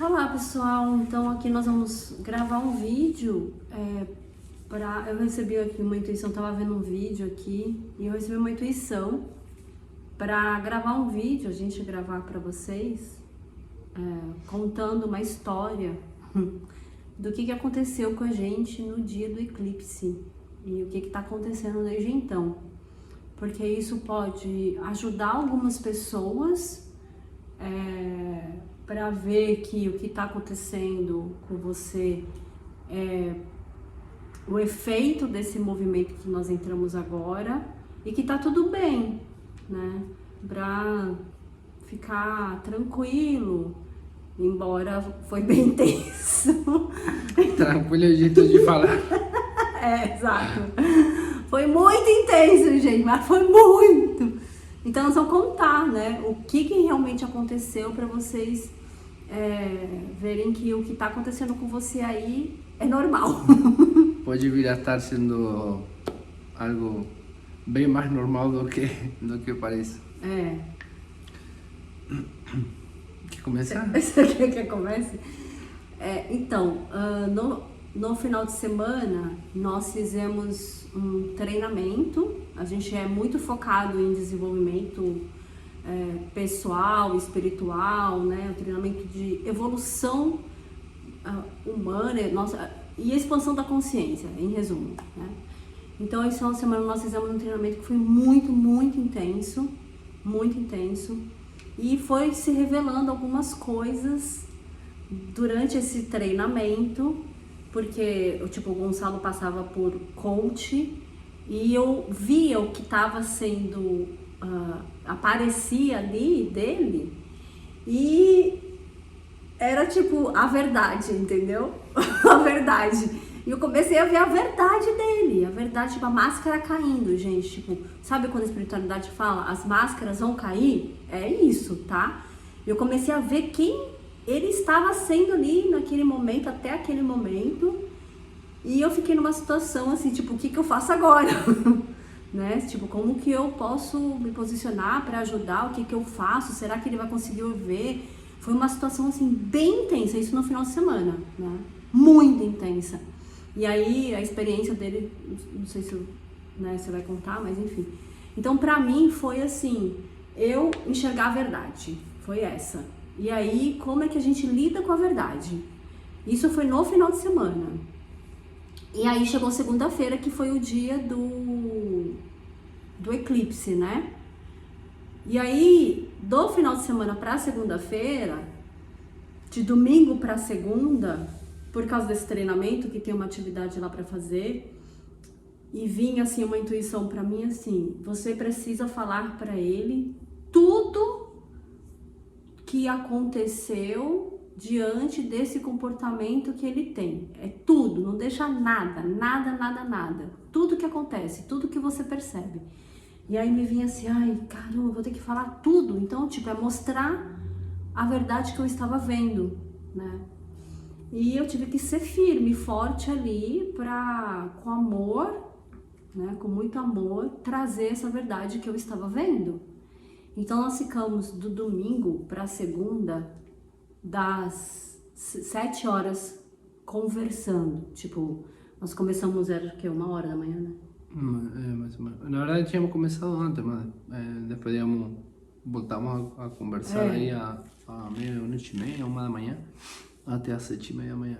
falar, pessoal. Então aqui nós vamos gravar um vídeo. Eu recebi aqui uma intuição, tava vendo um vídeo aqui e eu recebi uma intuição para gravar um vídeo, a gente gravar para vocês, contando uma história do que aconteceu com a gente no dia do eclipse e o que está acontecendo desde então, porque isso pode ajudar algumas pessoas para ver que o que está acontecendo com você é o efeito desse movimento que nós entramos agora e que tá tudo bem, né? Pra ficar tranquilo, embora foi bem intenso. Tranquilo é o jeito de falar. Exato. Foi muito intenso, gente, mas foi muito. Então nós vamos contar, né, o que realmente aconteceu para vocês verem que o que tá acontecendo com você aí é normal. Pode vir a estar sendo algo bem mais normal do que parece. Quer começar? Você quer que eu comece? Então, no final de semana, nós fizemos um treinamento. A gente é muito focado em desenvolvimento pessoal, espiritual, né? Um treinamento de evolução humana, e expansão da consciência, em resumo, né? Então, esse final de semana nós fizemos um treinamento que foi muito, muito intenso, e foi se revelando algumas coisas durante esse treinamento, porque o Gonçalo passava por coach e eu via o que estava sendo, aparecia ali dele e era tipo a verdade, entendeu? A verdade. E eu comecei a ver a verdade dele, a verdade, tipo, a máscara caindo, gente. Tipo, sabe quando a espiritualidade fala, as máscaras vão cair? É isso, tá? Eu comecei a ver quem ele estava sendo ali naquele momento, até aquele momento. E eu fiquei numa situação assim, tipo, o que eu faço agora? Né? Tipo, como que eu posso me posicionar para ajudar? O que eu faço? Será que ele vai conseguir ver? Foi uma situação assim bem intensa, isso no final de semana, né? Muito intensa. E aí a experiência dele, não sei se você vai contar, mas enfim. Então pra mim foi assim, eu enxergar a verdade, foi essa. E aí como é que a gente lida com a verdade? Isso foi no final de semana. E aí chegou segunda-feira, que foi o dia do eclipse, né? E aí, do final de semana para segunda-feira, de domingo para segunda, por causa desse treinamento, que tem uma atividade lá para fazer, e vinha assim uma intuição para mim assim, você precisa falar para ele tudo que aconteceu diante desse comportamento que ele tem. É tudo, não deixa nada. Tudo que acontece, tudo que você percebe. E aí me vinha assim, ai, caramba, vou ter que falar tudo. Então, tipo, é mostrar a verdade que eu estava vendo, né? E eu tive que ser firme, forte ali com amor, né? Com muito amor, trazer essa verdade que eu estava vendo. Então, nós ficamos do domingo para segunda, das 7 horas, conversando. Tipo, nós começamos, era o quê? 1h da manhã, né? Mais ou menos. Na verdade tínhamos começado antes, mas depois voltamos a conversar aí a meia-noite e meia, 1 da manhã, até às 7h30 da manhã.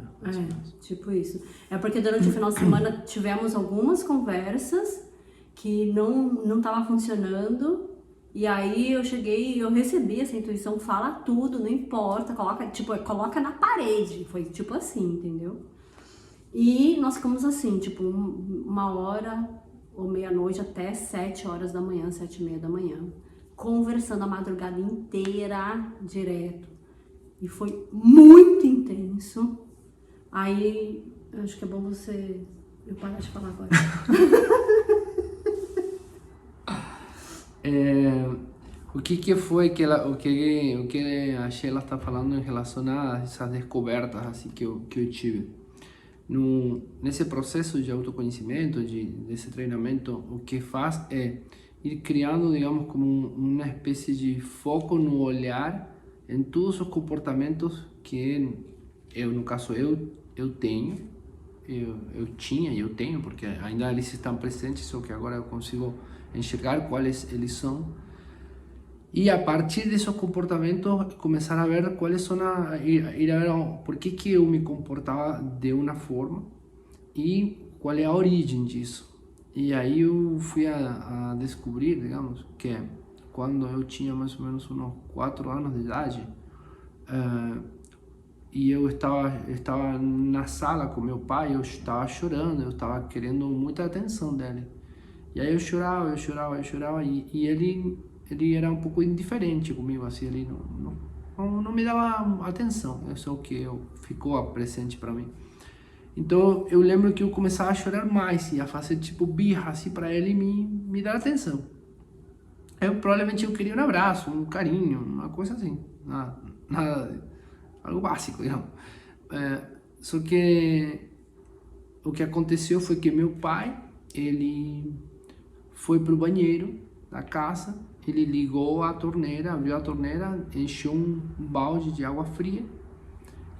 Tipo isso. É porque durante o final de semana tivemos algumas conversas que não estavam funcionando, e aí eu cheguei e eu recebi essa intuição, fala tudo, não importa, coloca na parede, foi tipo assim, entendeu? E nós ficamos assim, tipo, 1h ou meia-noite até 7 horas da manhã, 7h30 da manhã, conversando a madrugada inteira, direto. E foi muito intenso. Aí, eu acho que é bom eu parar de falar agora. O que foi que o que a Sheila está falando em relação a essas descobertas assim que eu tive? Nesse processo de autoconhecimento, desse treinamento, o que faz é ir criando, digamos, como uma espécie de foco no olhar em todos os comportamentos que eu, no caso, eu tinha e eu tenho, porque ainda eles estão presentes, só que agora eu consigo enxergar quais eles são. E a partir desses comportamentos, começar a ver quais são ir a ver por que eu me comportava de uma forma e qual é a origem disso. E aí eu fui a descobrir, digamos, que quando eu tinha mais ou menos uns 4 anos de idade, e eu estava na sala com meu pai, eu estava chorando, eu estava querendo muita atenção dele. E aí eu chorava, e ele era um pouco indiferente comigo, assim, ele não me dava atenção, isso é o que ficou presente para mim. Então eu lembro que eu começava a chorar mais e a fazer tipo birra assim para ele me dar atenção. Provavelmente eu queria um abraço, um carinho, uma coisa assim, nada, algo básico, digamos. Só que o que aconteceu foi que meu pai, ele foi pro banheiro da casa, ele ligou a torneira, abriu a torneira, encheu um balde de água fria,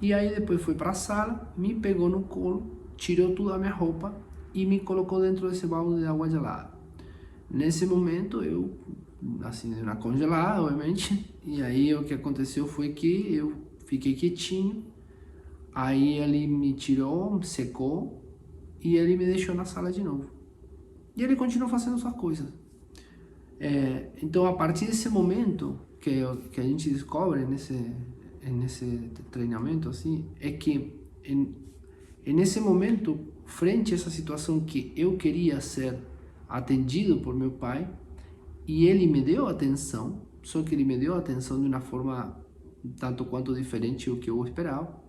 e aí depois foi para a sala, me pegou no colo, tirou toda a minha roupa e me colocou dentro desse balde de água gelada. Nesse momento eu, assim, na congelada, obviamente, e aí o que aconteceu foi que eu fiquei quietinho, aí ele me tirou, secou, e ele me deixou na sala de novo. E ele continuou fazendo suas coisas. Então, a partir desse momento que a gente descobre nesse treinamento, assim, é que nesse momento, frente a essa situação que eu queria ser atendido por meu pai, e ele me deu atenção, só que ele me deu atenção de uma forma tanto quanto diferente do que eu esperava,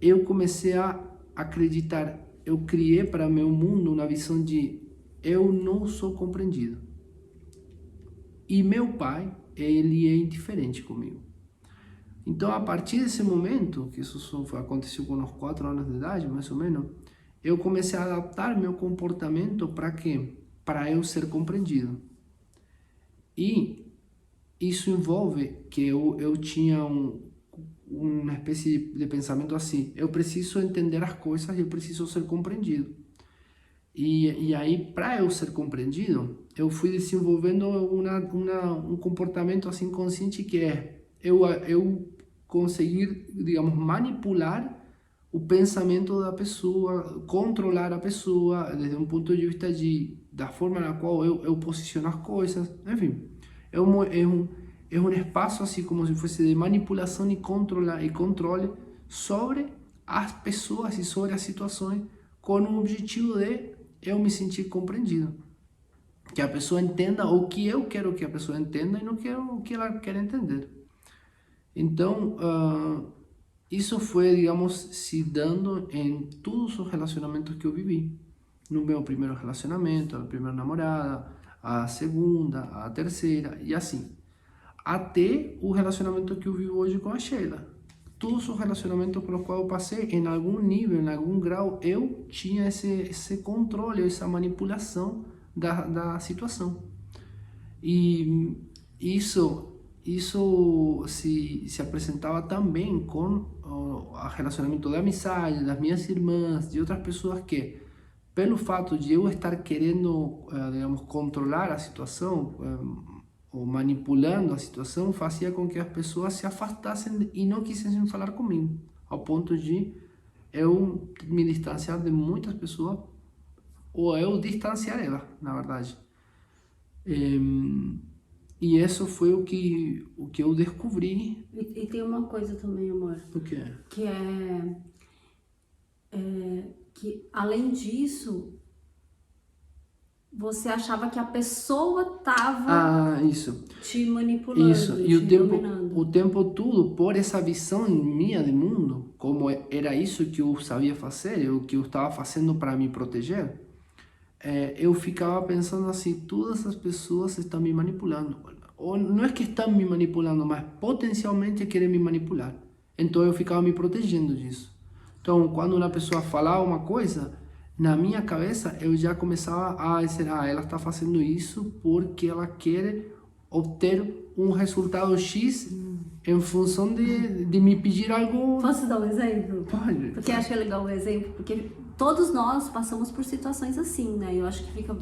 eu comecei a acreditar, eu criei para meu mundo uma visão de eu não sou compreendido. E meu pai, ele é indiferente comigo. Então, a partir desse momento, que isso aconteceu com uns 4 anos de idade, mais ou menos, eu comecei a adaptar meu comportamento para quê? Para eu ser compreendido. E isso envolve que eu tinha uma espécie de pensamento assim, eu preciso entender as coisas, eu preciso ser compreendido. E aí, para eu ser compreendido, eu fui desenvolvendo um comportamento assim consciente que é eu conseguir, digamos, manipular o pensamento da pessoa, controlar a pessoa desde um ponto de vista da forma na qual eu posiciono as coisas, enfim, é um espaço assim como se fosse de manipulação e controle sobre as pessoas e sobre as situações com o objetivo de eu me sentir compreendido, que a pessoa entenda o que eu quero que a pessoa entenda e não o que ela quer entender. Então, isso foi, digamos, se dando em todos os relacionamentos que eu vivi. No meu primeiro relacionamento, a primeira namorada, a segunda, a terceira e assim. Até o relacionamento que eu vivo hoje com a Sheila. Todos os relacionamentos pelos quais eu passei, em algum nível, em algum grau, eu tinha esse controle, essa manipulação da situação. E isso se apresentava também com o relacionamento de amizade, das minhas irmãs, de outras pessoas que, pelo fato de eu estar querendo, digamos, controlar a situação, ou manipulando a situação, fazia com que as pessoas se afastassem e não quisessem falar comigo, ao ponto de eu me distanciar de muitas pessoas, ou eu distanciar elas, na verdade. E isso foi o que eu descobri. E tem uma coisa também, amor. O que é? Que que além disso, você achava que a pessoa estava te manipulando, e dominando. o tempo todo, por essa visão minha de mundo, como era isso que eu sabia fazer, o que eu estava fazendo para me proteger, eu ficava pensando assim, todas as pessoas estão me manipulando. Ou não é que estão me manipulando, mas potencialmente querem me manipular. Então eu ficava me protegendo disso. Então, quando uma pessoa falava uma coisa, na minha cabeça eu já começava a dizer, ela está fazendo isso porque ela quer obter um resultado X em função de me pedir algo. Posso dar um exemplo? Pode. Porque acho que é legal o exemplo, porque todos nós passamos por situações assim, né? Eu acho que fica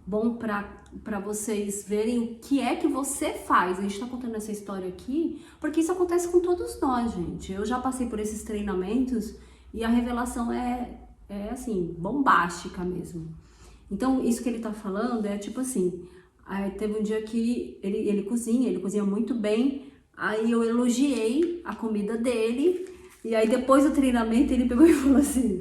bom para vocês verem o que é que você faz. A gente tá contando essa história aqui porque isso acontece com todos nós, gente. Eu já passei por esses treinamentos e a revelação é assim, bombástica mesmo. Então, isso que ele tá falando é tipo assim, aí teve um dia que ele cozinha muito bem, aí eu elogiei a comida dele, e aí depois do treinamento ele pegou e falou assim,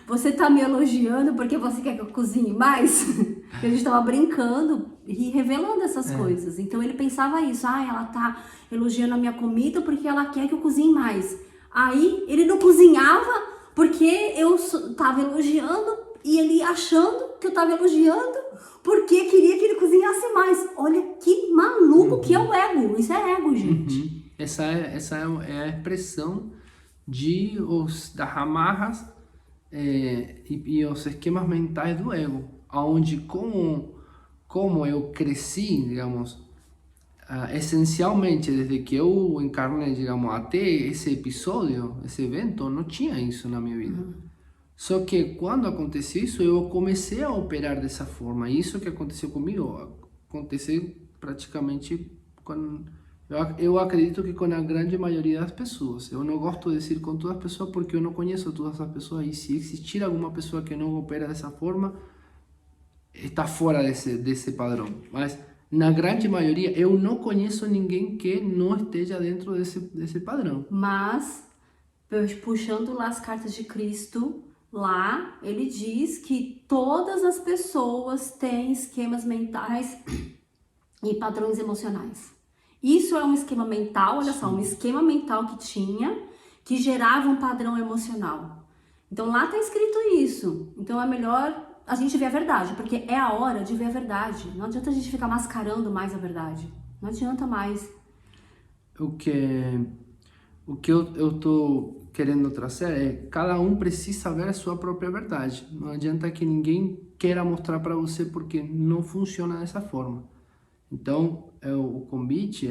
você tá me elogiando porque você quer que eu cozinhe mais? A gente tava brincando e revelando essas coisas. Então ele pensava isso, ela tá elogiando a minha comida porque ela quer que eu cozinhe mais. Aí ele não cozinhava porque eu tava elogiando e ele achando que eu tava elogiando porque queria que ele cozinhasse mais. Olha que maluco que é o ego. Isso é ego, gente. Essa é a expressão das amarras e os esquemas mentais do ego, onde como eu cresci, digamos, essencialmente desde que eu encarnei, digamos, até esse episódio, esse evento, não tinha isso na minha vida. Só que quando aconteceu isso, eu comecei a operar dessa forma. Isso que aconteceu comigo aconteceu praticamente com... Eu acredito que com a grande maioria das pessoas. Eu não gosto de dizer com todas as pessoas porque eu não conheço todas as pessoas. E se existir alguma pessoa que não opera dessa forma, está fora desse padrão. Mas na grande maioria, eu não conheço ninguém que não esteja dentro desse padrão. Mas, puxando lá as cartas de Cristo, lá ele diz que todas as pessoas têm esquemas mentais e padrões emocionais. Isso é um esquema mental, olha só, um esquema mental que tinha, que gerava um padrão emocional. Então lá tá escrito isso. Então é melhor a gente ver a verdade, porque é a hora de ver a verdade. Não adianta a gente ficar mascarando mais a verdade. Não adianta mais. O que eu tô querendo trazer é cada um precisa ver a sua própria verdade. Não adianta que ninguém queira mostrar para você porque não funciona dessa forma. Então, o convite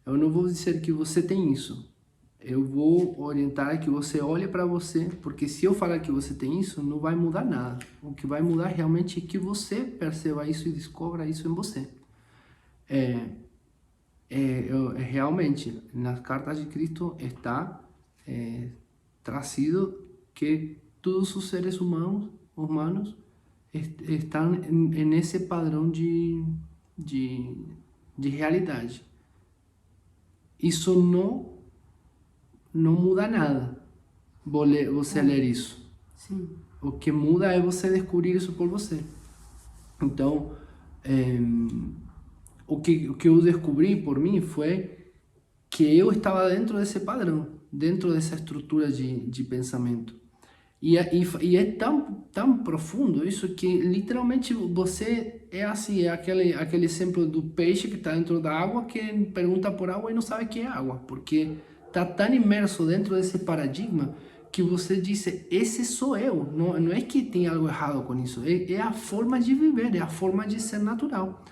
eu não vou dizer que você tem isso. Eu vou orientar que você olhe para você, porque se eu falar que você tem isso, não vai mudar nada. O que vai mudar realmente é que você perceba isso e descubra isso em você. Realmente, nas cartas de Cristo está trazido que todos os seres humanos estão nesse padrão de realidade. Isso não muda nada. Você ler isso. Sim. O que muda é você descobrir isso por você. Então, o que eu descobri por mim foi que eu estava dentro desse padrão, dentro dessa estrutura de pensamento. E é tão profundo isso que literalmente você é assim, é aquele exemplo do peixe que está dentro da água que pergunta por água e não sabe o que é água, porque está tão imerso dentro desse paradigma que você diz, esse sou eu, não é que tem algo errado com isso, é a forma de viver, é a forma de ser natural.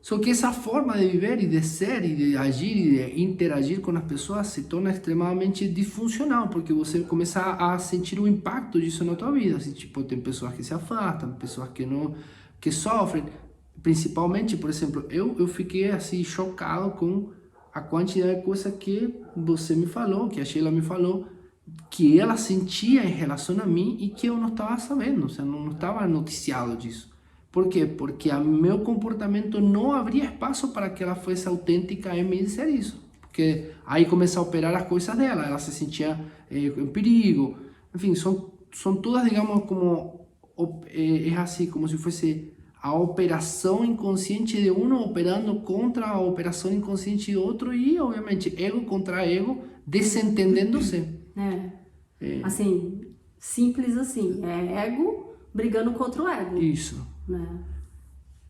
Só que essa forma de viver e de ser e de agir e de interagir com as pessoas se torna extremamente disfuncional, porque você começa a sentir o impacto disso na tua vida. Assim, tipo, tem pessoas que se afastam, pessoas que sofrem. Principalmente, por exemplo, eu fiquei assim chocado com a quantidade de coisas que você me falou, que a Sheila me falou, que ela sentia em relação a mim e que eu não estava sabendo, ou seja, não estava noticiado disso. Por quê? Porque o meu comportamento não abria espaço para que ela fosse autêntica em me dizer isso. Porque aí começa a operar as coisas dela, ela se sentia em perigo. Enfim, são todas, digamos, como é assim, como se fosse a operação inconsciente de um operando contra a operação inconsciente de outro e, obviamente, ego contra ego, desentendendo-se. Assim, simples assim, é ego brigando contra o ego. Isso.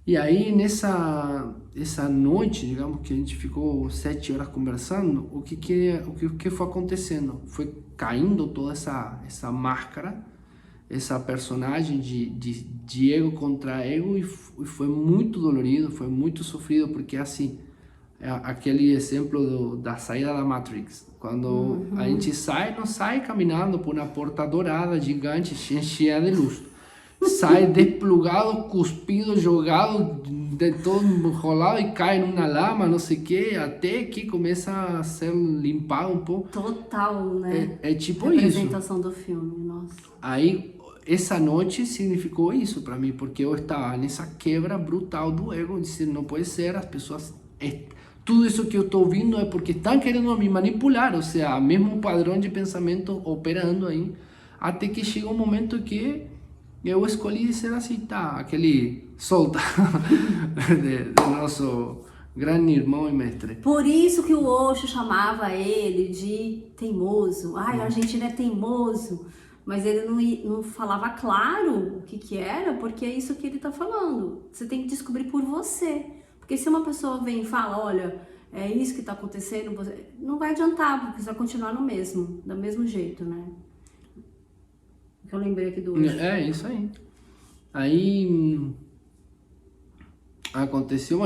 E aí essa noite, digamos que a gente ficou 7 horas conversando, o que foi acontecendo? Foi caindo toda essa máscara essa personagem de ego contra ego e foi muito dolorido, foi muito sofrido, porque assim, é aquele exemplo da saída da Matrix. Quando a gente sai, não sai caminhando por uma porta dourada, gigante, cheia de luz. Sai desplugado, cuspido, jogado, de todo enrolado e cai numa lama, não sei o que, até que começa a ser limpado um pouco. Total, né? É tipo representação isso. do filme, nossa. Aí, essa noite significou isso para mim, porque eu estava nessa quebra brutal do ego, dizendo, não pode ser, as pessoas... tudo isso que eu estou ouvindo é porque estão querendo me manipular, ou seja, mesmo padrão de pensamento operando aí, até que chega um momento que eu escolhi dizer assim, tá, aquele solta do nosso grande irmão e mestre. Por isso que o Osho chamava ele de teimoso. Ai, o argentino é teimoso. Mas ele não falava claro o que era, porque é isso que ele tá falando. Você tem que descobrir por você. Porque se uma pessoa vem e fala, olha, é isso que tá acontecendo, não vai adiantar, porque você vai continuar no mesmo, do mesmo jeito, né? Que eu lembrei aqui do Osho. É isso aí. Aí aconteceu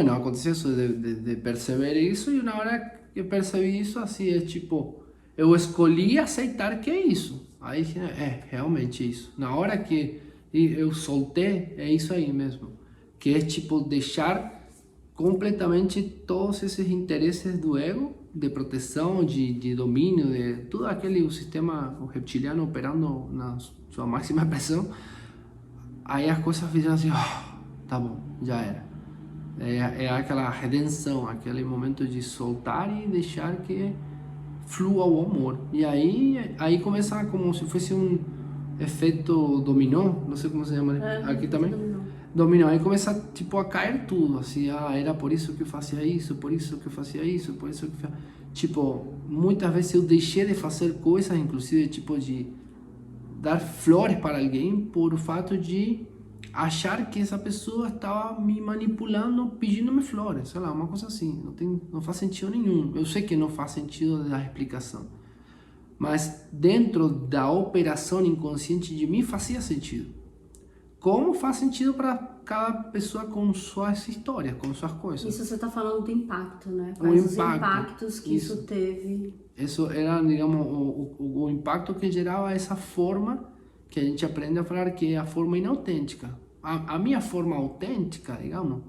isso de perceber isso, e na hora que eu percebi isso, assim, é tipo, eu escolhi aceitar que é isso. Aí, realmente isso. Na hora que eu soltei, é isso aí mesmo. Que é tipo, deixar completamente todos esses interesses do ego, de proteção, de domínio, de todo aquele sistema reptiliano operando na sua máxima expressão. Aí as coisas fizeram assim, tá bom, já era. É aquela redenção, aquele momento de soltar e deixar que flua o amor. E aí começa como se fosse um efeito dominó, não sei como se chama aqui também. Dominó. Aí começa tipo a cair tudo, assim, era por isso que eu fazia isso, por isso que eu fazia isso, por isso que eu fazia... Tipo, muitas vezes eu deixei de fazer coisas, inclusive tipo de dar flores para alguém por o fato de achar que essa pessoa estava me manipulando, pedindo-me flores, sei lá, uma coisa assim, não faz sentido nenhum. Eu sei que não faz sentido da explicação, mas dentro da operação inconsciente de mim fazia sentido. Como faz sentido para cada pessoa com suas histórias, com suas coisas. Isso você está falando do impacto, né? Quais os impactos que isso teve. Isso era, digamos, o impacto que gerava essa forma que a gente aprende a falar que é a forma inautêntica. A minha forma autêntica, digamos,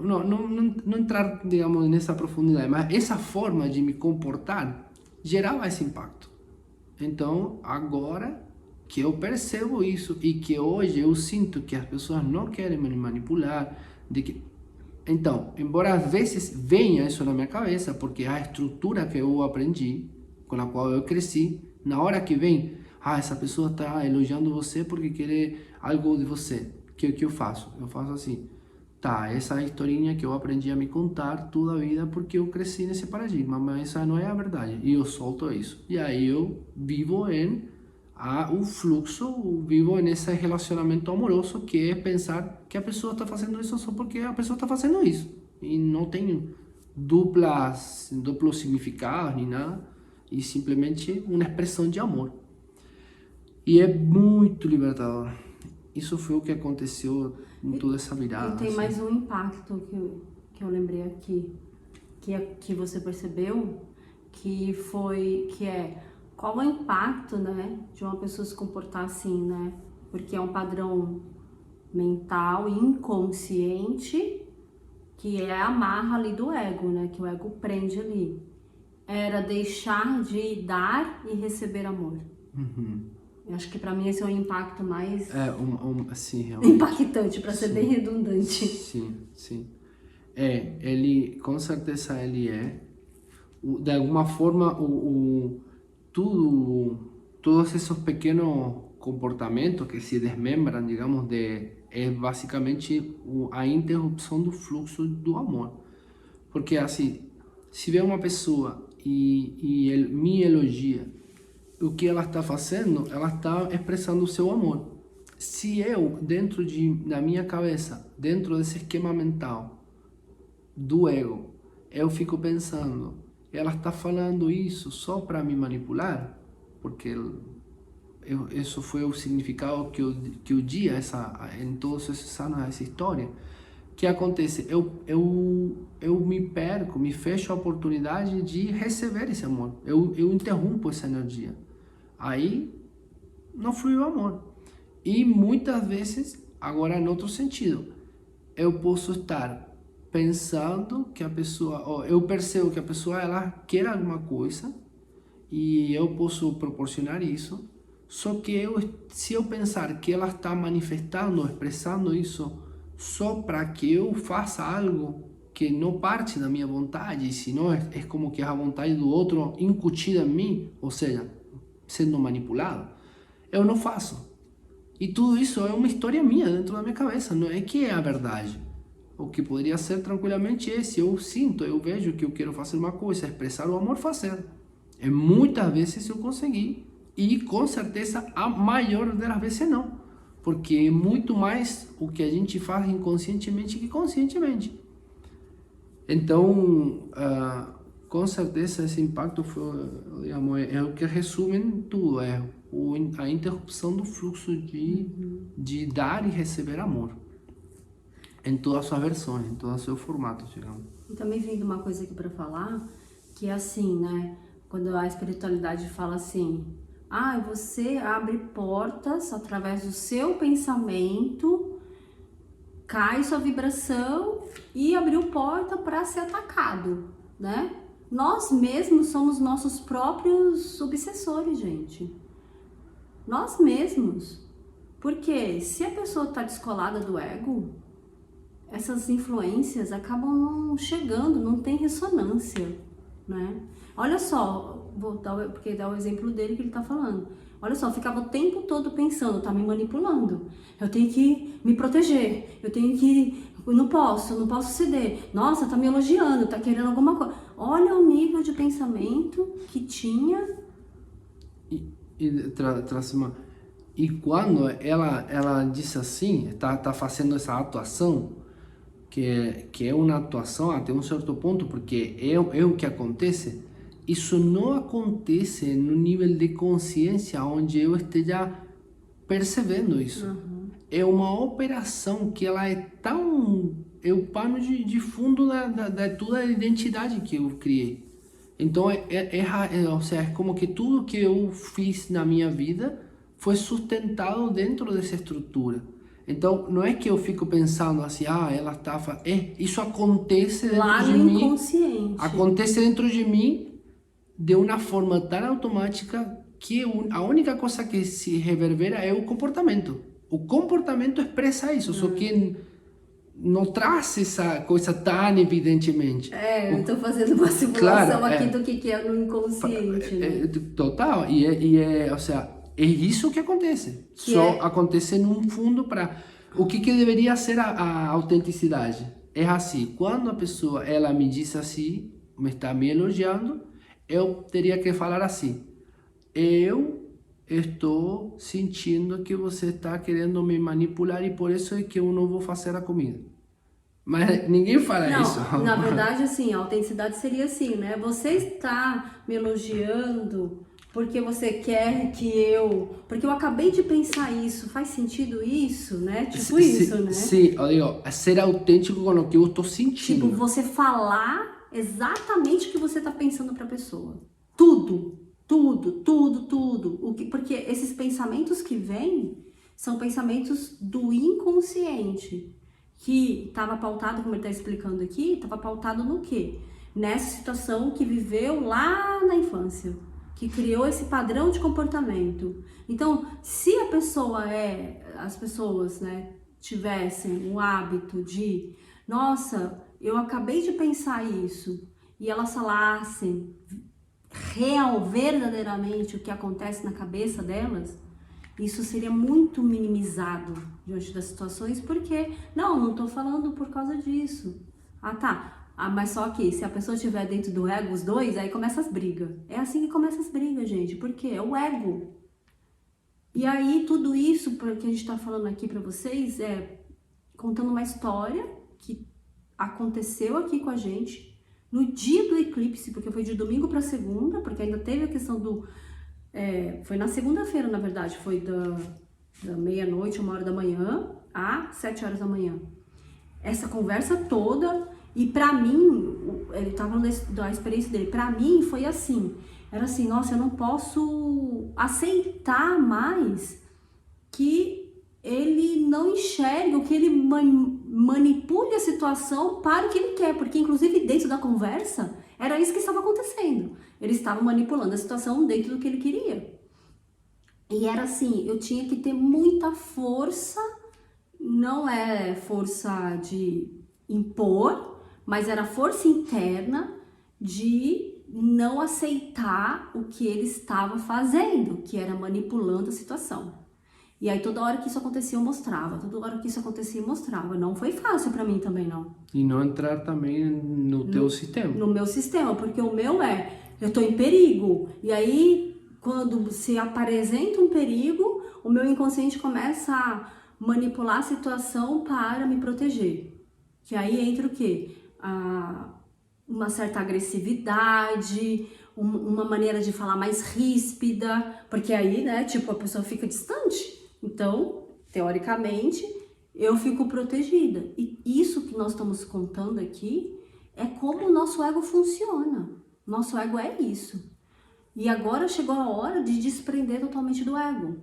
não entrar, digamos, nessa profundidade, mas essa forma de me comportar gerava esse impacto. Então, agora que eu percebo isso e que hoje eu sinto que as pessoas não querem me manipular, então, embora às vezes venha isso na minha cabeça, porque a estrutura que eu aprendi, com a qual eu cresci, na hora que vem, essa pessoa está elogiando você porque quer algo de você. O que eu faço? Eu faço assim, tá, essa historinha que eu aprendi a me contar toda a vida porque eu cresci nesse paradigma, mas essa não é a verdade. E eu solto isso. E aí eu vivo o fluxo, vivo nesse relacionamento amoroso, que é pensar que a pessoa está fazendo isso só porque a pessoa está fazendo isso. E não tem duplos significados nem nada. E simplesmente uma expressão de amor. E é muito libertador. Isso foi o que aconteceu em toda essa virada. E tem assim. mais um impacto que eu lembrei aqui, que você percebeu, que é qual é o impacto, né, de uma pessoa se comportar assim, né? Porque é um padrão mental inconsciente que é a amarra ali do ego, né? Que o ego prende ali. Era deixar de dar e receber amor. Eu acho que pra mim esse é o impacto mais assim, realmente. impactante, pra ser bem redundante. Sim. Ele, com certeza ele de alguma forma, todos esses pequenos comportamentos que se desmembram, digamos, é basicamente a interrupção do fluxo do amor. Porque assim, se vê uma pessoa e ele me elogia, o que ela está fazendo? Ela está expressando o seu amor. Se eu, dentro da minha cabeça, dentro desse esquema mental do ego, eu fico pensando, ela está falando isso só para me manipular, porque isso foi o significado que eu di em todos esses anos, essa história. O que acontece? Eu me perco, me fecho a oportunidade de receber esse amor. Eu interrompo essa energia. Aí não flui o amor. E muitas vezes, agora em outro sentido, eu posso estar pensando que a pessoa, eu percebo que a pessoa ela quer alguma coisa e eu posso proporcionar isso. Só que se eu pensar que ela está manifestando, expressando isso só para que eu faça algo que não parte da minha vontade, senão é como que a vontade do outro incutida em mim, ou seja, sendo manipulado, eu não faço. E tudo isso é uma história minha dentro da minha cabeça, não é que é a verdade. O que poderia ser tranquilamente esse, eu sinto, eu vejo que eu quero fazer uma coisa, expressar o amor, fazer. E muitas vezes eu consegui, e com certeza a maior das vezes não. Porque é muito mais o que a gente faz inconscientemente que conscientemente. Então, com certeza esse impacto foi, digamos, é o que resume tudo, é a interrupção do fluxo de dar e receber amor. Em todas as suas versões, em todos os seus formatos, digamos. E também vem uma coisa aqui para falar, que é assim, né? Quando a espiritualidade fala assim, você abre portas através do seu pensamento, cai sua vibração e abriu porta para ser atacado, né? Nós mesmos somos nossos próprios obsessores, gente. Nós mesmos. Porque se a pessoa está descolada do ego, essas influências acabam não chegando, não tem ressonância, né? Olha só, porque dá o exemplo dele que ele tá falando. Olha só, eu ficava o tempo todo pensando, tá me manipulando. Eu tenho que me proteger, não posso ceder. Nossa, tá me elogiando, tá querendo alguma coisa. Olha o nível de pensamento que tinha. E quando ela disse assim, tá fazendo essa atuação, que é uma atuação até um certo ponto, porque é o que acontece, isso não acontece no nível de consciência onde eu esteja percebendo isso. Uhum. É uma operação que ela é tão... é o pano de fundo da toda a identidade que eu criei. Então, ou seja, é como que tudo que eu fiz na minha vida foi sustentado dentro dessa estrutura. Então, não é que eu fico pensando assim, ela tá... isso acontece dentro lá de no mim. Inconsciente. Acontece dentro de mim de uma forma tão automática que a única coisa que se reverbera é o comportamento. O comportamento expressa isso, só que não traz essa coisa tão evidentemente. Eu estou fazendo uma simulação aqui do que é no inconsciente. Né? Total, ou seja, é isso que acontece. Só acontece num fundo para... O que deveria ser a autenticidade? É assim, quando a pessoa ela me diz assim, me está me elogiando, eu teria que falar assim, eu estou sentindo que você está querendo me manipular e por isso é que eu não vou fazer a comida. Mas ninguém fala isso. Na verdade, assim, a autenticidade seria assim, né? Você está me elogiando porque você quer que porque eu acabei de pensar isso, faz sentido isso, né? Tipo isso, né? Sim, eu digo, ser autêntico com o que eu estou sentindo. Tipo, você falar exatamente o que você está pensando para a pessoa. Tudo. Porque esses pensamentos que vêm são pensamentos do inconsciente, que estava pautado, como ele está explicando aqui, estava pautado no quê? Nessa situação que viveu lá na infância, que criou esse padrão de comportamento. Então, se as pessoas, né, tivessem o hábito de, nossa, eu acabei de pensar isso, e elas falassem verdadeiramente o que acontece na cabeça delas, isso seria muito minimizado diante das situações, porque, não estou falando por causa disso. Mas só que se a pessoa estiver dentro do ego, os dois, aí começa as brigas. É assim que começa as brigas, gente, porque é o ego. E aí tudo isso que a gente está falando aqui para vocês é contando uma história que aconteceu aqui com a gente no dia do eclipse, porque foi de domingo para segunda, porque ainda teve a questão Foi na segunda-feira, na verdade, foi da meia-noite, 1h da manhã, às 7 horas da manhã. Essa conversa toda, e pra mim, ele tava falando da experiência dele, pra mim foi assim, era assim, nossa, eu não posso aceitar mais que ele não enxerga, que ele manipule a situação para o que ele quer, porque inclusive dentro da conversa, era isso que estava acontecendo. Ele estava manipulando a situação dentro do que ele queria. E era assim, eu tinha que ter muita força, não é força de impor, mas era força interna de não aceitar o que ele estava fazendo, que era manipulando a situação. E aí toda hora que isso acontecia eu mostrava, toda hora que isso acontecia eu mostrava. Não foi fácil pra mim também, não. E não entrar também no teu sistema. No meu sistema, porque o meu eu tô em perigo. E aí, quando se apresenta um perigo, o meu inconsciente começa a manipular a situação para me proteger. Que aí entra o quê? Uma certa agressividade, uma maneira de falar mais ríspida, porque aí, né, tipo, a pessoa fica distante. Então, teoricamente, eu fico protegida. E isso que nós estamos contando aqui é como o nosso ego funciona. Nosso ego é isso. E agora chegou a hora de desprender totalmente do ego.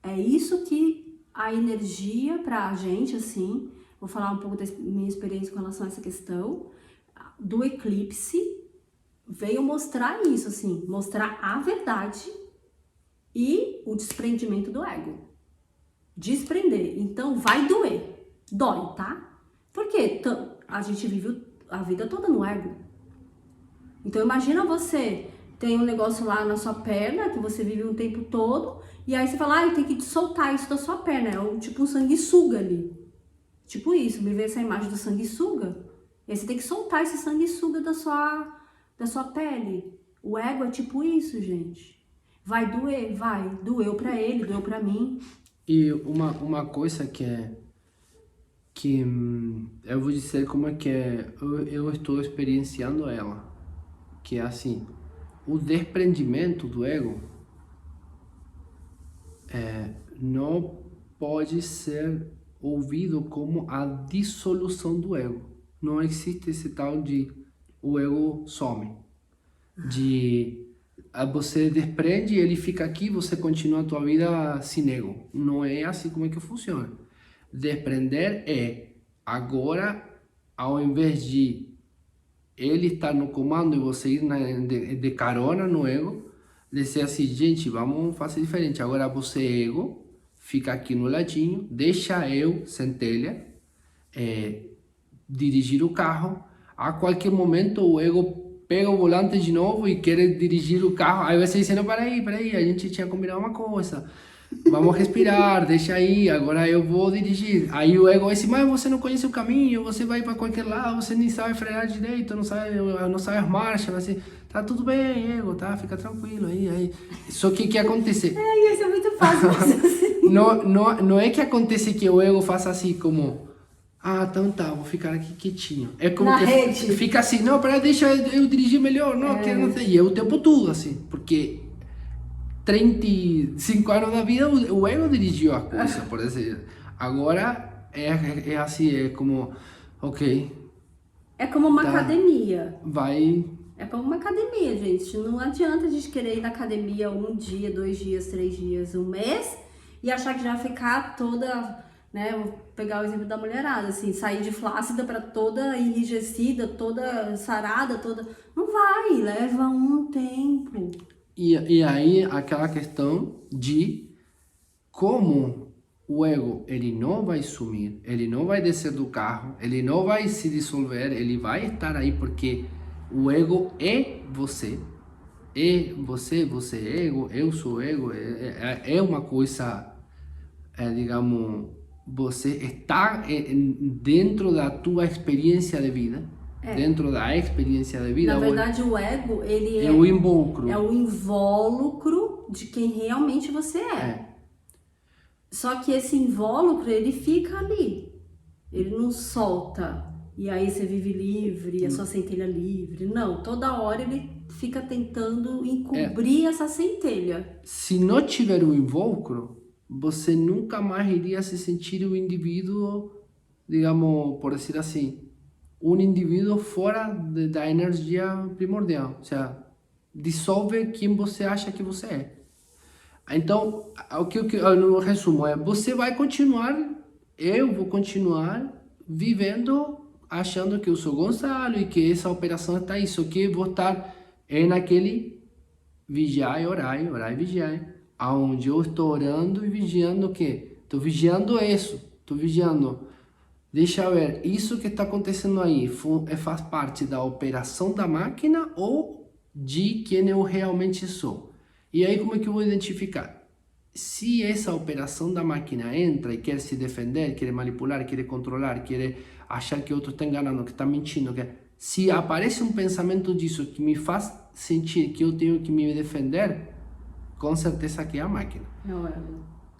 É isso que a energia pra gente, assim, vou falar um pouco da minha experiência com relação a essa questão, do eclipse, veio mostrar isso, assim, mostrar a verdade e o desprendimento do ego. Desprender. Então, vai doer. Dói, tá? Porque a gente vive a vida toda no ego. Então, imagina você tem um negócio lá na sua perna, que você vive um tempo todo, e aí você fala, tem que soltar isso da sua perna. É tipo um sanguessuga ali. Tipo isso, me vê essa imagem do sanguessuga. E aí você tem que soltar esse sanguessuga da sua pele. O ego é tipo isso, gente. Vai doer? Vai. Doeu pra ele, doeu pra mim. E uma coisa que eu vou dizer como é que eu estou experienciando ela, que é assim, o desprendimento do ego não pode ser ouvido como a dissolução do ego. Não existe esse tal de o ego some, de você desprende, ele fica aqui, você continua a tua vida sem ego. Não é assim como é que funciona. Desprender é, agora, ao invés de ele estar no comando e você ir de carona no ego, dizer assim, gente, vamos fazer diferente. Agora você, ego, fica aqui no ladinho, deixa eu, centelha, dirigir o carro. A qualquer momento o ego pega o volante de novo e quer dirigir o carro. Aí você diz, não, peraí, a gente tinha combinado uma coisa. Vamos respirar, deixa aí, agora eu vou dirigir. Aí o ego diz, mas você não conhece o caminho, você vai para qualquer lado, você nem sabe frear direito, não sabe as marchas. Você, tá tudo bem, ego, tá, fica tranquilo aí. Só que o que acontece? Isso é muito fácil. Não é que acontece que o ego faça assim como... então tá, vou ficar aqui quietinho. É como na que rede. Fica assim, não, peraí, deixa eu dirigir melhor, não, que não sei. E é o tempo todo assim, porque 35 anos da vida o ego dirigiu a coisa, por exemplo. Agora é assim, é como, ok. É como uma academia. Vai. É como uma academia, gente. Não adianta a gente querer ir na academia 1 dia, 2 dias, 3 dias, 1 mês e achar que já vai ficar toda, né? Vou pegar o exemplo da mulherada, assim, sair de flácida para toda enrijecida, toda sarada, toda. Não vai, leva um tempo. E aí aquela questão de como o ego, ele não vai sumir, ele não vai descer do carro, ele não vai se dissolver, ele vai estar aí porque o ego é você. É você é ego, eu sou ego, é uma coisa, digamos, você está dentro da tua experiência de vida. Dentro da experiência de vida. Na verdade, o ego, ele é o invólucro. É o invólucro de quem realmente você é. Só que esse invólucro, ele fica ali. Ele não solta. E aí você vive livre, a sua centelha livre. Não, toda hora ele fica tentando encobrir essa centelha. Se não tiver o invólucro, você nunca mais iria se sentir um indivíduo, digamos, por dizer assim, um indivíduo fora da energia primordial. Ou seja, dissolve quem você acha que você é. Então, no resumo é, você vai continuar, eu vou continuar vivendo achando que eu sou Gonçalo e que essa operação está aí, só que vou estar naquele vigiar e orar e vigiar, aonde eu estou orando e vigiando o quê? Estou vigiando isso, estou vigiando. Deixa eu ver, isso que está acontecendo aí faz parte da operação da máquina ou de quem eu realmente sou? E aí como é que eu vou identificar? Se essa operação da máquina entra e quer se defender, quer manipular, quer controlar, quer achar que o outro está enganando, que está mentindo, se aparece um pensamento disso que me faz sentir que eu tenho que me defender, com certeza que é a máquina.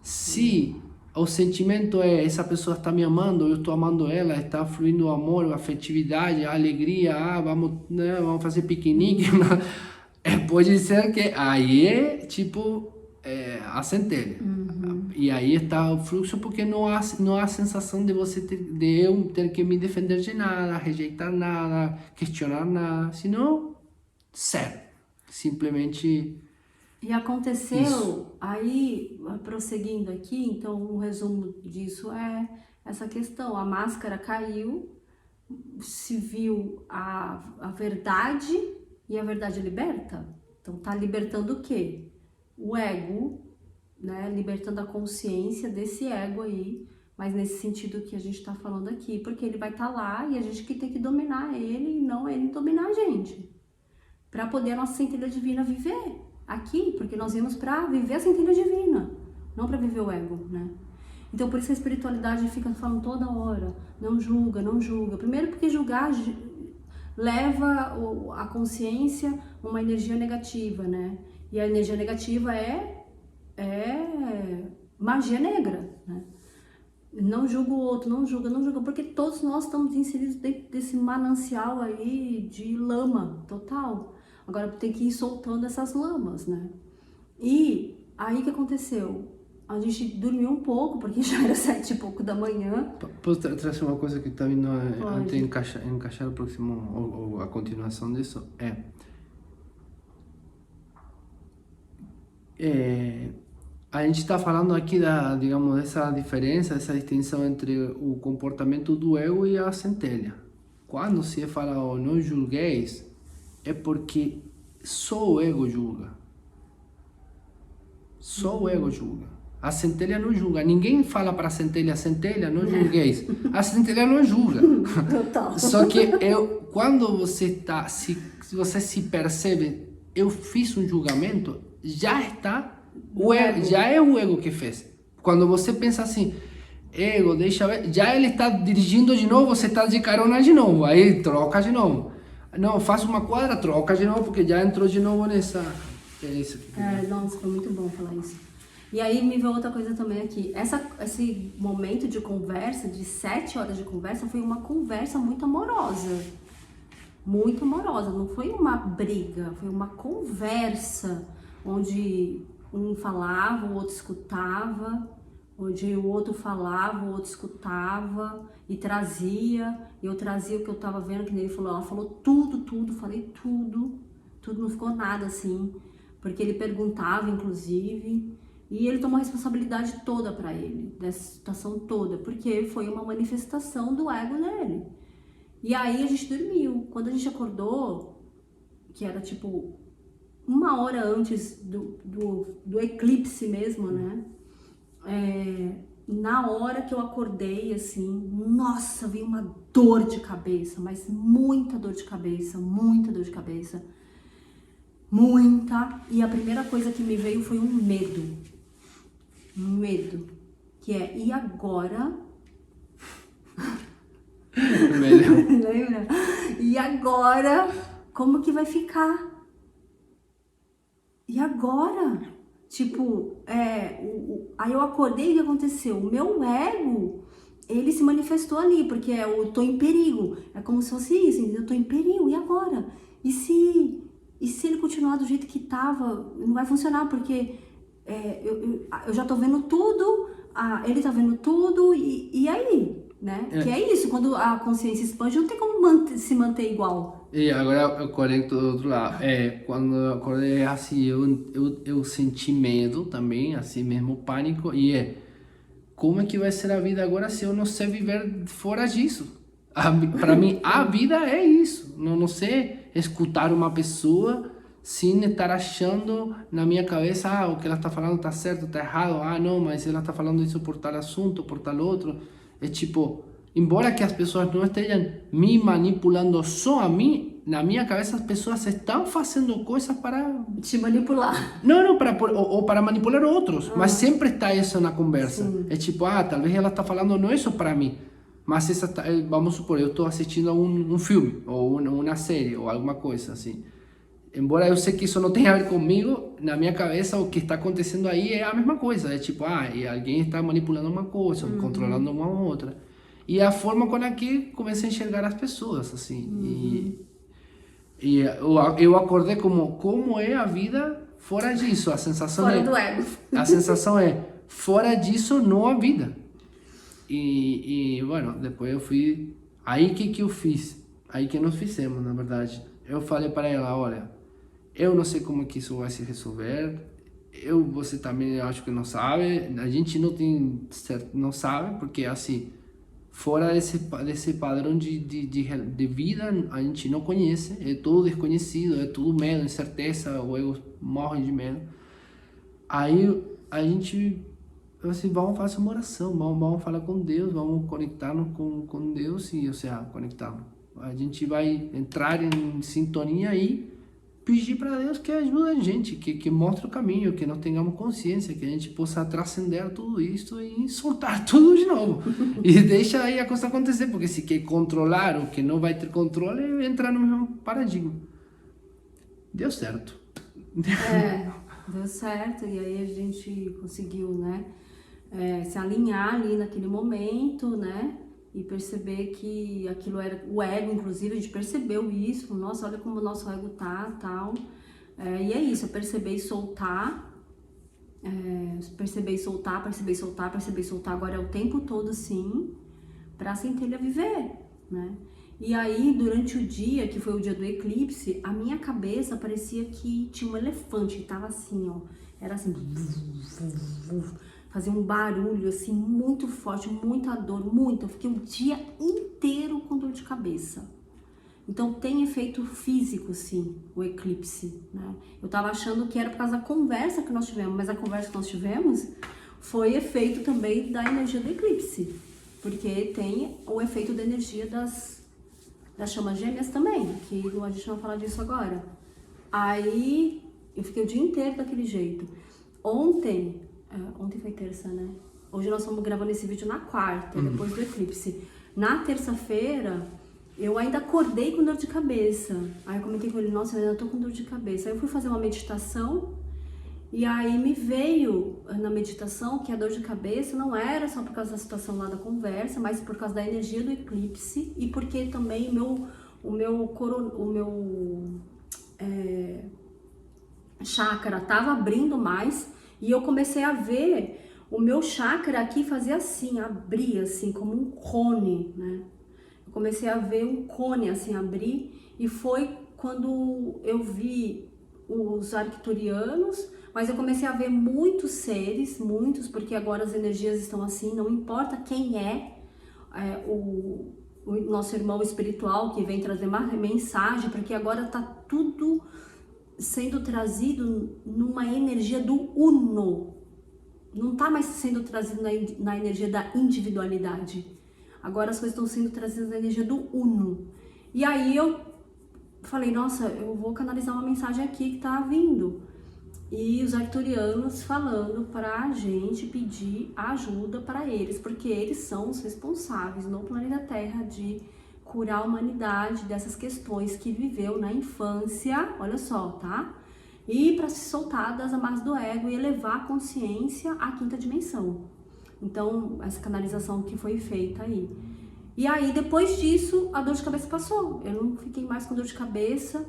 Se o sentimento é essa pessoa está me amando, eu estou amando ela, está fluindo o amor, a afetividade, a alegria, vamos fazer piquenique, pode ser que aí é tipo a centelha. E aí está o fluxo porque não há sensação de eu ter que me defender de nada, rejeitar nada, questionar nada, senão zero. Simplesmente. E aconteceu, isso. Aí, prosseguindo aqui, então um resumo disso é essa questão, a máscara caiu, se viu a verdade e a verdade liberta. Então tá libertando o quê? O ego, né? Libertando a consciência desse ego aí, mas nesse sentido que a gente tá falando aqui, porque ele vai estar lá e a gente que tem que dominar ele e não ele dominar a gente, para poder a nossa centelha divina viver aqui, porque nós viemos para viver a centelha divina, não para viver o ego, né? Então por isso a espiritualidade fica falando toda hora, não julga, não julga. Primeiro porque julgar leva a consciência uma energia negativa, né? E a energia negativa é magia negra, né? Não julga o outro, não julga, porque todos nós estamos inseridos dentro desse manancial aí de lama total. Agora tem que ir soltando essas lamas, né? E aí o que aconteceu? A gente dormiu um pouco, porque já era 7 e pouco da manhã. Posso trazer uma coisa que está vindo antes de encaixar o próximo, ou a continuação disso? A gente está falando aqui digamos, dessa diferença, dessa distinção entre o comportamento do ego e a centelha. Quando se fala não julgueis, é porque só o ego julga. Só o ego julga. A centelha não julga. Ninguém fala para a centelha, não julgueis. A centelha não julga. Total. Só que quando você se você se percebe, eu fiz um julgamento, já está, já é o ego que fez. Quando você pensa assim, ego, deixa ver, já ele está dirigindo de novo, você está de carona de novo, aí troca de novo. Não, faça uma quadra, troca de novo, porque já entrou de novo nessa... isso aqui. Nossa, foi muito bom falar isso. E aí me veio outra coisa também aqui. Esse momento de conversa, de 7 horas de conversa, foi uma conversa muito amorosa. Muito amorosa. Não foi uma briga, foi uma conversa onde um falava, o outro escutava, onde o outro falava, o outro escutava e trazia. Eu trazia o que eu tava vendo, que ele falou. Ela falou tudo, falei tudo, não ficou nada assim, porque ele perguntava, inclusive, e ele tomou a responsabilidade toda pra ele, dessa situação toda, porque foi uma manifestação do ego nele. E aí a gente dormiu. Quando a gente acordou, que era tipo 1 hora antes do eclipse mesmo, né? Na hora que eu acordei, assim, nossa, veio uma dor de cabeça, mas muita dor de cabeça, muita. E a primeira coisa que me veio foi um medo, que é, e agora? Lembra? E agora, como que vai ficar? E agora? Tipo, aí eu acordei e o que aconteceu? O meu ego, ele se manifestou ali, porque eu tô em perigo. É como se fosse isso, eu tô em perigo, e agora? E se e se ele continuar do jeito que tava, não vai funcionar, porque eu já tô vendo tudo, ele tá vendo tudo, e aí, né? Que é isso, quando a consciência expande, não tem como se manter igual. E agora eu conecto do outro lado. Quando eu acordei assim, eu senti medo também, assim mesmo, pânico. E como é que vai ser a vida agora se eu não sei viver fora disso? Para mim, a vida é isso. Não sei escutar uma pessoa sem estar achando na minha cabeça, o que ela está falando está certo, está errado. Não, mas ela está falando isso por tal assunto, por tal outro. É tipo, embora que as pessoas não estejam me manipulando só a mim, na minha cabeça as pessoas estão fazendo coisas para te manipular. Não, ou para manipular outros, mas sempre está isso na conversa. Sim. É tipo, talvez ela está falando não isso para mim, mas vamos supor, eu estou assistindo um filme, ou uma série, ou alguma coisa assim. Embora eu sei que isso não tenha a ver comigo, na minha cabeça o que está acontecendo aí é a mesma coisa. É tipo, e alguém está manipulando uma coisa, controlando uma outra. E é a forma com a que comecei a enxergar as pessoas, assim. E eu acordei como é a vida fora disso. A sensação fora do ego. A sensação é, fora disso não há vida. E bueno, depois eu fui... Aí que eu fiz? Aí que nós fizemos, na verdade. Eu falei para ela, olha, eu não sei como que isso vai se resolver. Você também acho que não sabe. A gente não tem certo, não sabe, porque assim, fora desse padrão de vida, a gente não conhece. É tudo desconhecido, é tudo medo, incerteza, o ego morre de medo. Aí a gente, assim, vamos fazer uma oração, vamos falar com Deus, vamos conectar-nos com Deus e, conectar-nos. A gente vai entrar em sintonia e pedir para Deus que ajude a gente, que mostre o caminho, que nós tenhamos consciência, que a gente possa transcender tudo isso e soltar tudo de novo. E deixa aí a coisa acontecer, porque se quer controlar o que não vai ter controle, entra no mesmo paradigma. Deu certo. Deu certo, e aí a gente conseguiu, né, se alinhar ali naquele momento, né, e perceber que aquilo era o ego, inclusive, a gente percebeu isso, nossa, olha como o nosso ego tá, tal, e é isso, eu perceber e soltar, perceber e soltar, agora é o tempo todo, sim, pra centelha viver, né. E aí, durante o dia, que foi o dia do eclipse, a minha cabeça parecia que tinha um elefante, tava assim, ó, era assim, fazia um barulho, assim, muito forte, muita dor, eu fiquei o dia inteiro com dor de cabeça. Então, tem efeito físico, sim, o eclipse, né? Eu tava achando que era por causa da conversa que nós tivemos, mas a conversa que nós tivemos foi efeito também da energia do eclipse, porque tem o efeito da energia das chamas gêmeas também, que a gente não vai falar disso agora. Aí eu fiquei o dia inteiro daquele jeito. Ontem foi terça, né? Hoje nós estamos gravando esse vídeo na quarta, depois do eclipse. Na terça-feira, eu ainda acordei com dor de cabeça. Aí eu comentei com ele, nossa, eu ainda tô com dor de cabeça. Aí eu fui fazer uma meditação, e aí me veio na meditação que a dor de cabeça não era só por causa da situação lá da conversa, mas por causa da energia do eclipse e porque também o meu chakra tava abrindo mais e eu comecei a ver o meu chakra aqui fazer assim, abrir assim, como um cone, né? Eu comecei a ver um cone assim abrir e foi quando eu vi os arcturianos, mas eu comecei a ver muitos seres, porque agora as energias estão assim, não importa quem o nosso irmão espiritual que vem trazer uma mensagem, porque agora tá tudo sendo trazido numa energia do uno, não tá mais sendo trazido na energia da individualidade, agora as coisas estão sendo trazidas na energia do uno. E aí eu falei, nossa, eu vou canalizar uma mensagem aqui que tá vindo. E os arcturianos falando pra gente pedir ajuda para eles, porque eles são os responsáveis no planeta Terra de curar a humanidade dessas questões que viveu na infância, olha só, tá? E para se soltar das amarras do ego e elevar a consciência à quinta dimensão. Então, essa canalização que foi feita aí. E aí, depois disso, a dor de cabeça passou. Eu não fiquei mais com dor de cabeça.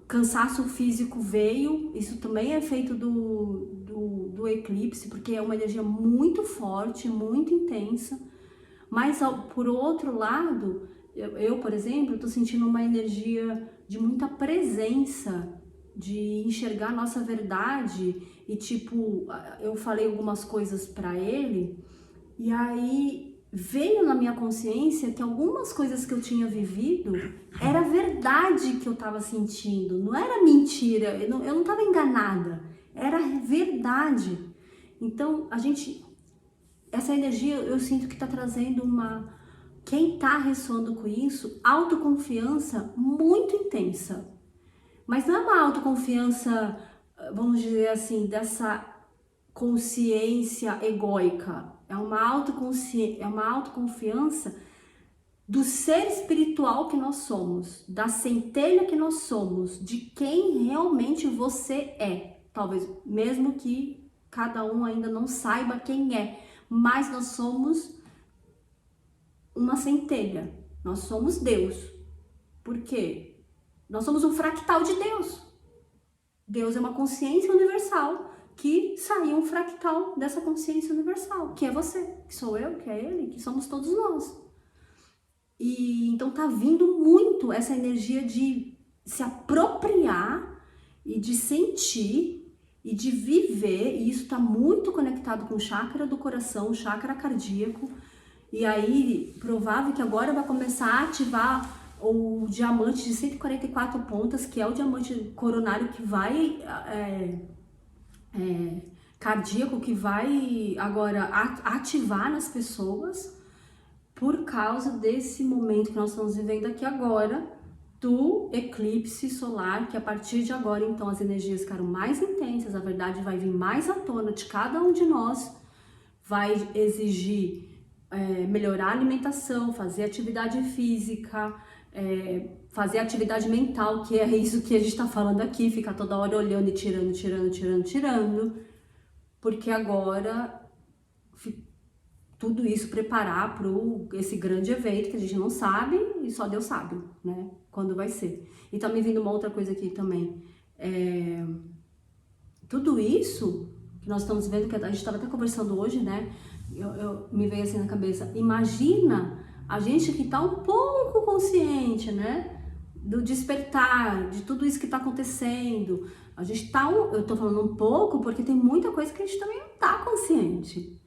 cansaço físico veio, isso também é feito do eclipse, porque é uma energia muito forte, muito intensa. Mas, por outro lado, eu por exemplo, estou sentindo uma energia de muita presença, de enxergar a nossa verdade. E tipo, eu falei algumas coisas para ele, e aí veio na minha consciência que algumas coisas que eu tinha vivido era verdade que eu estava sentindo, não era mentira, eu não estava enganada, era verdade. Então, essa energia eu sinto que está trazendo quem está ressoando com isso, autoconfiança muito intensa. Mas não é uma autoconfiança, vamos dizer assim, dessa consciência egóica. É uma autoconfiança do ser espiritual que nós somos, da centelha que nós somos, de quem realmente você é. Talvez mesmo que cada um ainda não saiba quem é, mas nós somos uma centelha, nós somos Deus. Por quê? Nós somos um fractal de Deus. Deus é uma consciência universal que saiu um fractal dessa consciência universal, que é você, que sou eu, que é ele, que somos todos nós. E então tá vindo muito essa energia de se apropriar e de sentir e de viver, e isso está muito conectado com o chakra do coração, o chakra cardíaco. E aí, provável que agora vai começar a ativar o diamante de 144 pontas, que é o diamante coronário que vai cardíaco, que vai agora ativar nas pessoas por causa desse momento que nós estamos vivendo aqui agora, do eclipse solar, que a partir de agora, então, as energias ficaram mais intensas, a verdade vai vir mais à tona de cada um de nós, vai exigir melhorar a alimentação, fazer atividade física, fazer atividade mental, que é isso que a gente está falando aqui, ficar toda hora olhando e tirando, porque agora tudo isso preparar para esse grande evento que a gente não sabe e só Deus sabe, né, quando vai ser. E tá me vindo uma outra coisa aqui também, tudo isso que nós estamos vendo, que a gente estava até conversando hoje, né, me veio assim na cabeça, imagina a gente que tá um pouco consciente, né, do despertar, de tudo isso que tá acontecendo. A gente tá, eu tô falando um pouco porque tem muita coisa que a gente também não tá consciente.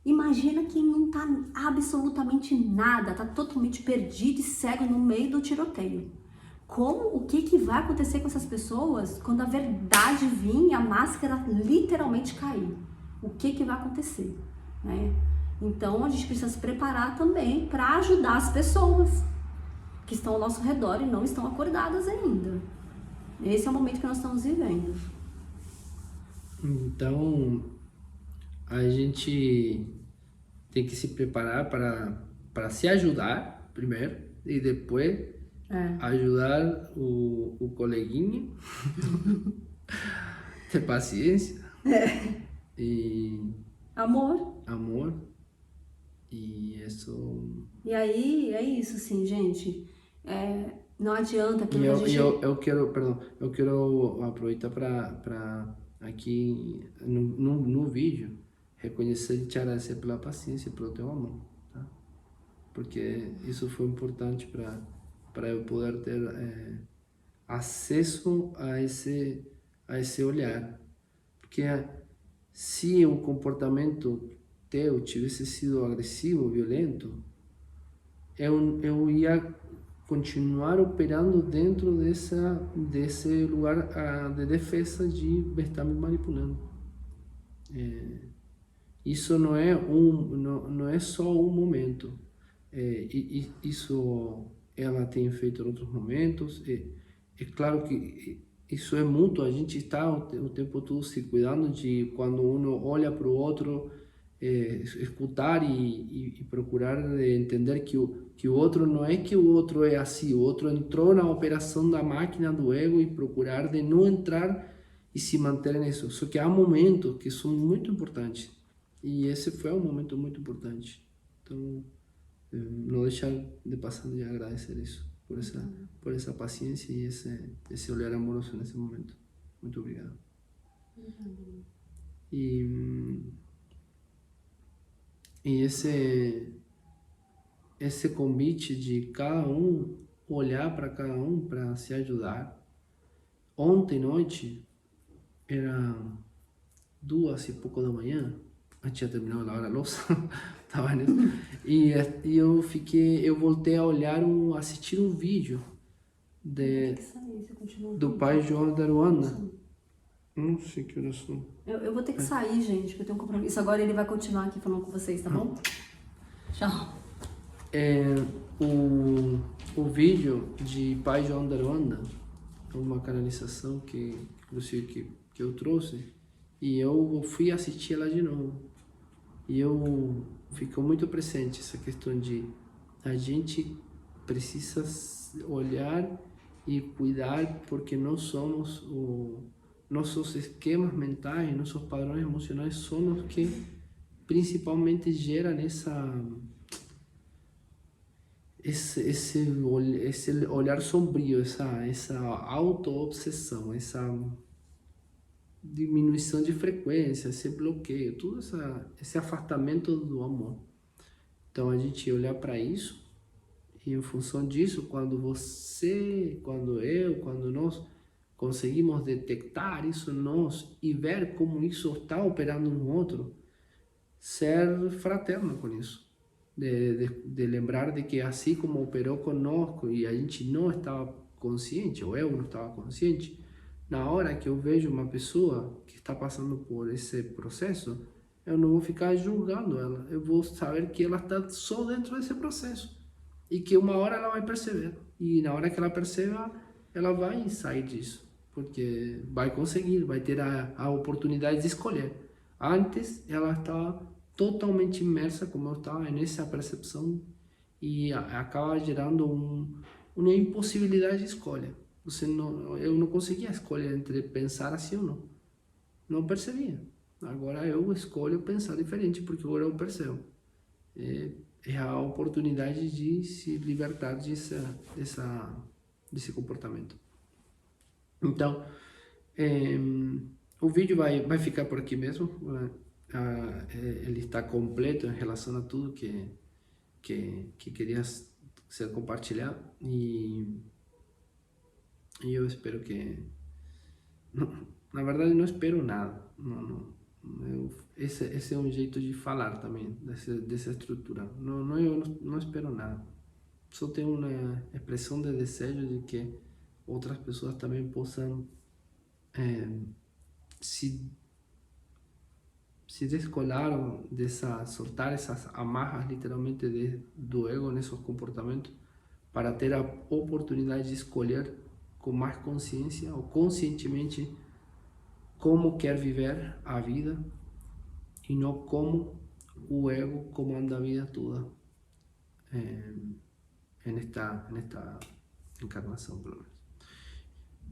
Imagina quem não tá absolutamente nada, tá totalmente perdido e cego no meio do tiroteio. O que vai acontecer com essas pessoas quando a verdade vir e a máscara literalmente cair? O que vai acontecer, né? Então a gente precisa se preparar também para ajudar as pessoas que estão ao nosso redor e não estão acordadas ainda. Esse é o momento que nós estamos vivendo. Então, a gente tem que se preparar para se ajudar primeiro e depois ajudar o coleguinha, ter paciência e amor e isso. E aí é isso, assim, gente. Não adianta que eu quero aproveitar para aqui no vídeo reconhecer e te agradecer pela paciência e pelo teu amor, tá? Porque isso foi importante para eu poder ter acesso a esse olhar. Porque se o comportamento teu tivesse sido agressivo, violento, eu ia continuar operando dentro desse lugar de defesa de estar me manipulando. Isso não é só um momento. Isso ela tem feito em outros momentos. É claro que isso é mútuo. A gente está o tempo todo se cuidando de quando um olha para o outro, escutar e procurar entender que o outro não é que o outro é assim. O outro entrou na operação da máquina do ego e procurar de não entrar e se manter nisso. Só que há momentos que são muito importantes. E esse foi um momento muito importante. Então, não deixar de passar de agradecer isso. por essa paciência e esse olhar amoroso nesse momento. Muito obrigado. E esse convite de cada um olhar para cada um para se ajudar. Ontem noite era 2:00 da manhã, eu tinha terminado a lavar a louça, tava nisso, e eu voltei a olhar, assistir um vídeo do pai João da Ruanda. Não sei que horas são. Eu vou ter que sair, gente, porque eu tenho um compromisso. Agora ele vai continuar aqui falando com vocês, tá bom? Tchau. O vídeo de pai João da Ruanda, uma canalização que inclusive que eu trouxe, e eu fui assistir ela de novo. E ficou muito presente essa questão de a gente precisa olhar e cuidar, porque nós somos nossos esquemas mentais, nossos padrões emocionais são os que principalmente geram esse olhar sombrio, essa auto-obsessão, essa diminuição de frequência, esse bloqueio, todo esse afastamento do amor. Então a gente olhar para isso, e em função disso, quando nós conseguimos detectar isso em nós e ver como isso está operando no outro, ser fraterno com isso. De lembrar de que assim como operou conosco e a gente não estava consciente, ou eu não estava consciente, na hora que eu vejo uma pessoa que está passando por esse processo, eu não vou ficar julgando ela, eu vou saber que ela está só dentro desse processo e que uma hora ela vai perceber, e na hora que ela perceba, ela vai sair disso, porque vai conseguir, vai ter a oportunidade de escolher. Antes ela estava totalmente imersa, como eu estava, nessa percepção, e acaba gerando uma impossibilidade de escolha. Eu não conseguia escolher entre pensar assim ou não. Não percebia. Agora eu escolho pensar diferente, porque agora eu percebo. É a oportunidade de se libertar desse comportamento. Então, o vídeo vai ficar por aqui mesmo. Ele está completo em relação a tudo que queria ser compartilhado, e eu espero que... Na verdade, não espero nada. Esse é um jeito de falar também, dessa estrutura. Eu não espero nada. Só tenho uma expressão de desejo de que outras pessoas também possam se descolar soltar essas amarras literalmente do ego nesses comportamentos, para ter a oportunidade de escolher com mais consciência ou conscientemente como quer viver a vida, e não como o ego comanda a vida toda nesta encarnação, pelo menos.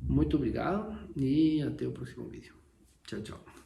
Muito obrigado e até o próximo vídeo. Tchau, tchau.